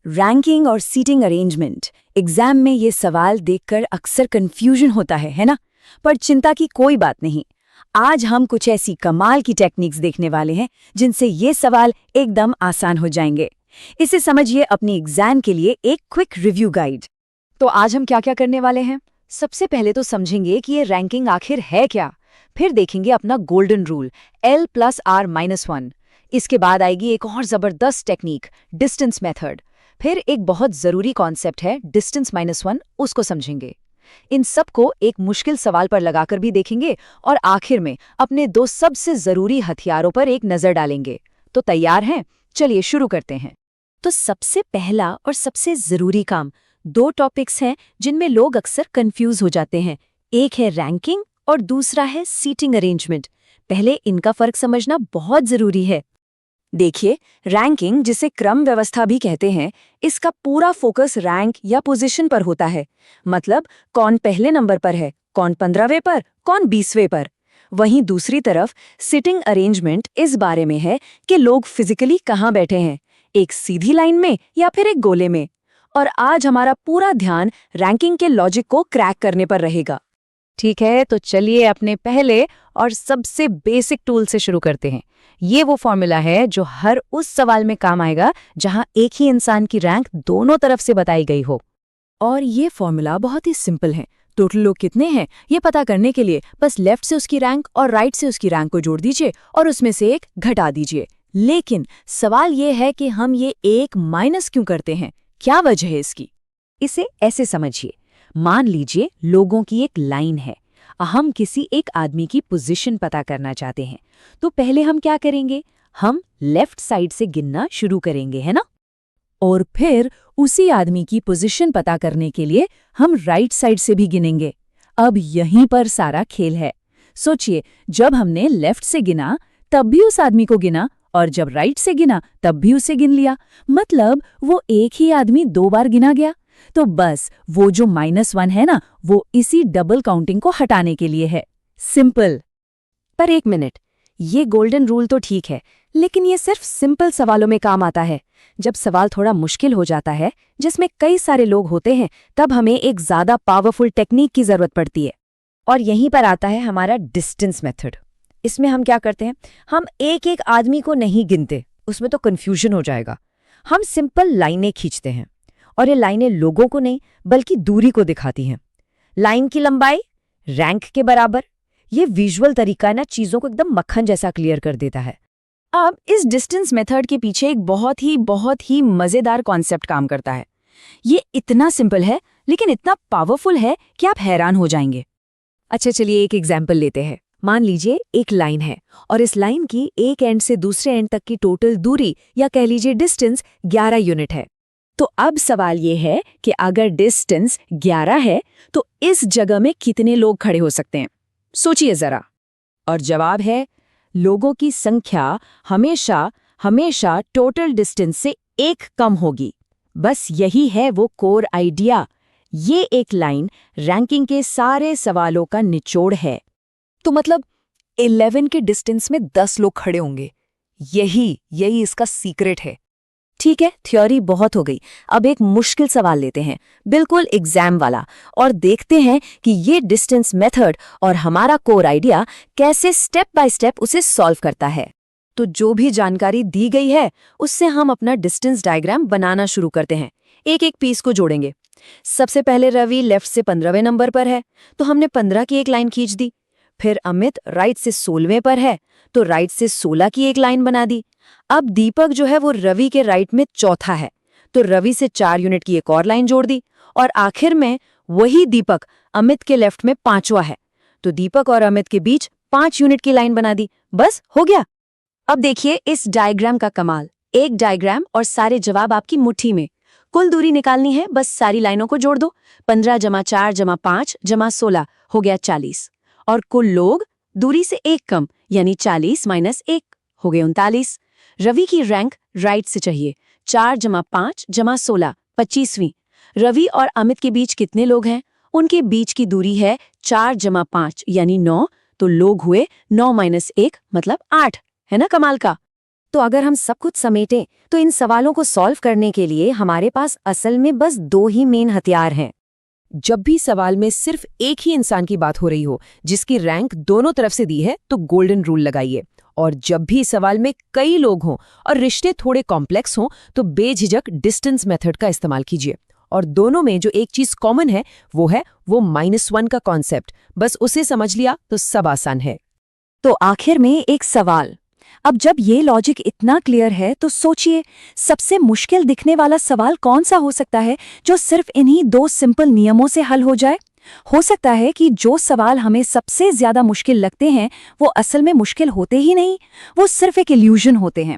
Ranking और seating arrangement. Exam में ये सवाल देखकर अक्सर कंफ्यूजन होता है ना? पर चिंता की कोई बात नहीं। आज हम कुछ ऐसी कमाल की टेक्निक्स देखने वाले हैं जिनसे ये सवाल एकदम आसान हो जाएंगे। इसे समझिए अपनी एग्जाम के लिए एक क्विक रिव्यू गाइड। तो आज हम क्या क्या करने वाले हैं? सबसे पहले तो समझेंगे कि ये रैंकिंग आखिर है क्या। फिर देखेंगे अपना गोल्डन रूल L+R-1। इसके बाद आएगी एक और जबरदस्त टेक्निक, डिस्टेंस मेथड। फिर एक बहुत जरूरी कॉन्सेप्ट है डिस्टेंस-1, उसको समझेंगे। इन सबको एक मुश्किल सवाल पर लगाकर भी देखेंगे और आखिर में अपने 2 सबसे जरूरी हथियारों पर एक नजर डालेंगे। तो तैयार हैं? चलिए शुरू करते हैं। तो सबसे पहला और सबसे जरूरी काम 2 टॉपिक्स हैं जिनमें लोग अक्सर कंफ्यूज हो जाते हैं। एक है रैंकिंग और दूसरा है सीटिंग अरेंजमेंट। पहले इनका फर्क समझना बहुत जरूरी है। देखिए, रैंकिंग, जिसे क्रम व्यवस्था भी कहते हैं, इसका पूरा फोकस रैंक या पोजीशन पर होता है। मतलब कौन पहले नंबर पर है, कौन 15वें पर, कौन 20वें पर। वहीं दूसरी तरफ सिटिंग अरेंजमेंट इस बारे में है कि लोग फिजिकली कहाँ बैठे हैं, एक सीधी लाइन में या फिर एक गोले में। और आज हमारा पूरा ध्यान रैंकिंग के लॉजिक को क्रैक करने पर रहेगा। ठीक है, तो चलिए अपने पहले और सबसे बेसिक टूल से शुरू करते हैं। ये वो फॉर्मूला है जो हर उस सवाल में काम आएगा जहां एक ही इंसान की रैंक दोनों तरफ से बताई गई हो। और ये फॉर्मूला बहुत ही सिंपल है। टोटल लोग कितने हैं ये पता करने के लिए बस लेफ्ट से उसकी रैंक और राइट से उसकी रैंक को जोड़ दीजिए और उसमें से एक घटा दीजिए। लेकिन सवाल ये है कि हम ये एक माइनस क्यों करते हैं? क्या वजह है इसकी? इसे ऐसे समझिए। मान लीजिए लोगों की एक लाइन है। हम किसी एक आदमी की पोजीशन पता करना चाहते हैं, तो पहले हम क्या करेंगे? हम लेफ्ट साइड से गिनना शुरू करेंगे, है ना? और फिर उसी आदमी की पोजीशन पता करने के लिए हम राइट साइड से भी गिनेंगे। अब यहीं पर सारा खेल है। सोचिए, जब हमने लेफ्ट से गिना तब भी उस आदमी को गिना और जब राइट से गिना तब भी उसे गिन लिया। मतलब वो एक ही आदमी 2 बार गिना गया। तो बस वो जो -1 है ना, वो इसी डबल काउंटिंग को हटाने के लिए है। सिंपल। पर एक मिनट, ये गोल्डन रूल तो ठीक है, लेकिन ये सिर्फ सिंपल सवालों में काम आता है। जब सवाल थोड़ा मुश्किल हो जाता है, जिसमें कई सारे लोग होते हैं, तब हमें एक ज्यादा पावरफुल टेक्निक की जरूरत पड़ती है। और यहीं पर आता है हमारा डिस्टेंस मेथड। इसमें हम क्या करते हैं? हम एक एक आदमी को नहीं गिनते, उसमें तो कंफ्यूजन हो जाएगा। हम सिंपल लाइनें खींचते हैं और ये लाइनें लोगों को नहीं बल्कि दूरी को दिखाती हैं। लाइन की लंबाई रैंक के बराबर। ये विजुअल तरीका ना चीजों को एकदम मक्खन जैसा क्लियर कर देता है। अब इस डिस्टेंस मेथड के पीछे एक बहुत ही मजेदार कॉन्सेप्ट काम करता है। ये इतना सिंपल है लेकिन इतना पावरफुल है कि आप हैरान हो जाएंगे। अच्छा, चलिए एक एग्जाम्पल लेते हैं। मान लीजिए एक लाइन है और इस लाइन की एक एंड से दूसरे एंड तक की टोटल दूरी या कह लीजिए डिस्टेंस 11 यूनिट है। तो अब सवाल ये है कि अगर डिस्टेंस 11 है तो इस जगह में कितने लोग खड़े हो सकते हैं? सोचिए जरा। और जवाब है, लोगों की संख्या हमेशा टोटल डिस्टेंस से 1 कम होगी। बस यही है वो कोर आइडिया। ये एक लाइन रैंकिंग के सारे सवालों का निचोड़ है। तो मतलब 11 के डिस्टेंस में 10 लोग खड़े होंगे। यही इसका सीक्रेट है। ठीक है, थ्योरी बहुत हो गई। अब एक मुश्किल सवाल लेते हैं, बिल्कुल एग्जाम वाला, और देखते हैं कि ये डिस्टेंस मेथड और हमारा कोर आइडिया कैसे स्टेप बाय स्टेप उसे सॉल्व करता है। तो जो भी जानकारी दी गई है उससे हम अपना डिस्टेंस डायग्राम बनाना शुरू करते हैं। एक एक पीस को जोड़ेंगे। सबसे पहले रवि लेफ्ट से 15वें नंबर पर है, तो हमने 15 की एक लाइन खींच दी। फिर अमित राइट से 16वें पर है, तो राइट से 16 की एक लाइन बना दी। अब दीपक जो है वो रवि के राइट में चौथा है, तो रवि से 4 यूनिट की एक और लाइन जोड़ दी। और आखिर में वही दीपक अमित के लेफ्ट में 5वां है, तो दीपक और अमित के बीच 5 यूनिट की लाइन बना दी। बस हो गया। अब देखिए इस डायग्राम का कमाल। एक डायग्राम और सारे जवाब आपकी मुट्ठी में। कुल दूरी निकालनी है, बस सारी लाइनों को जोड़ दो। 15 + 4 + 5 + 16 हो गया 40। और कुल लोग दूरी से 1 कम यानी 40 - 1 हो गए 39। रवि की रैंक राइट से चाहिए। 4 + 5 + 16 25वीं। रवि और अमित के बीच कितने लोग हैं? उनके बीच की दूरी है 4 + 5 यानी 9, तो लोग हुए 9 - 1 मतलब 8। है ना कमाल का? तो अगर हम सब कुछ समेटें तो इन सवालों को सॉल्व करने के लिए हमारे पास असल में बस दो ही मेन हथियार हैं। जब भी सवाल में सिर्फ एक ही इंसान की बात हो रही हो जिसकी रैंक दोनों तरफ से दी है तो गोल्डन रूल लगाइए। और जब भी सवाल में कई लोग हों और रिश्ते थोड़े कॉम्प्लेक्स हों तो बेझिझक डिस्टेंस मेथड का इस्तेमाल कीजिए। और दोनों में जो एक चीज कॉमन है वो है वो -1 का कॉन्सेप्ट। बस उसे समझ लिया तो सब आसान है। तो आखिर में एक सवाल, अब जब ये लॉजिक इतना क्लियर है तो सोचिए सबसे मुश्किल दिखने वाला सवाल कौन सा हो सकता है जो सिर्फ इन्हीं दो सिंपल नियमों से हल हो जाए। हो सकता है कि जो सवाल हमें सबसे ज्यादा मुश्किल लगते हैं वो असल में मुश्किल होते ही नहीं, वो सिर्फ एक इल्यूजन होते हैं।